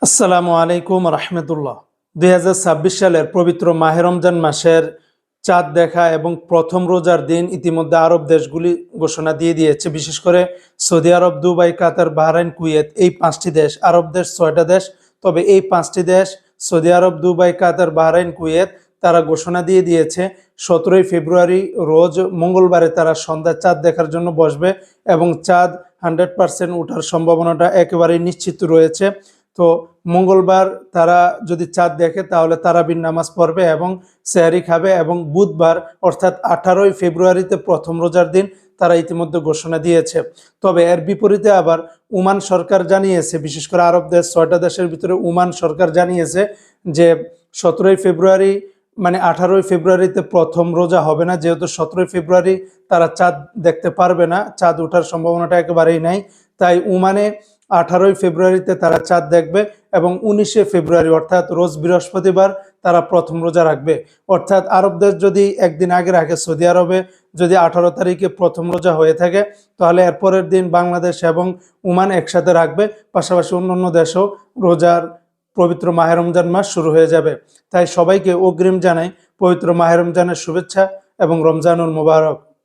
আসসালামু আলাইকুম রহমতুল্লাহ। 2026 সালের পবিত্র মাহে রমজান মাসের চাঁদ দেখা এবং প্রথম রোজার দিন ইতিমধ্যে আরব দেশগুলি ঘোষণা দিয়ে দিয়েছে। বিশেষ করে সৌদি আরব, দুবাই, কাতার, বাহরাইন, কুয়েত, এই 5টি দেশ। আরব দেশ 6টা দেশ, তবে এই 5টি দেশ সৌদি আরব, দুবাই, কাতার, বাহরাইন, কুয়েত তারা ঘোষণা দিয়ে দিয়েছে 17ই ফেব্রুয়ারি রোজ মঙ্গলবারে তারা সন্ধ্যায় চাঁদ দেখার জন্য বসবে এবং চাঁদ 100% ওঠার সম্ভাবনাটা একেবারেই নিশ্চিত রয়েছে। তো মঙ্গলবার তারা যদি চাঁদ দেখে তাহলে তারাবির নামাজ পড়বে এবং সেহরি খাবে এবং বুধবার অর্থাৎ 18ই ফেব্রুয়ারিতে প্রথম রোজার দিন তারা ইতিমধ্যে ঘোষণা দিয়েছে। তবে এর বিপরীতে আবার ওমান সরকার জানিয়েছে, বিশেষ করে আরব দেশ 6টা দেশের ভিতরে ওমান সরকার জানিয়েছে যে 17ই ফেব্রুয়ারি মানে 18ই ফেব্রুয়ারিতে প্রথম রোজা হবে না, যেহেতু 17ই ফেব্রুয়ারি তারা চাঁদ দেখতে পারবে না, চাঁদ ওঠার সম্ভাবনাটা একেবারেই নাই। তাই ওমানে 18ই ফেব্রুয়ারিতে তারা চাঁদ দেখবে এবং 19শে ফেব্রুয়ারি অর্থাৎ রোজ বৃহস্পতিবার তারা প্রথম রোজা রাখবে। অর্থাৎ আরব দেশ যদি একদিন আগে রাখে, সৌদি আরবে যদি 18 তারিখে প্রথম রোজা হয়ে থাকে তাহলে এরপরের দিন বাংলাদেশ এবং ওমান একসাথে রাখবে। পাশাপাশি অন্যান্য দেশেও রোজার পবিত্র মাহে রমজান মাস শুরু হয়ে যাবে। তাই সবাইকে অগ্রিম জানাই পবিত্র মাহে রমজানের শুভেচ্ছা এবং রমজানুল মোবারক।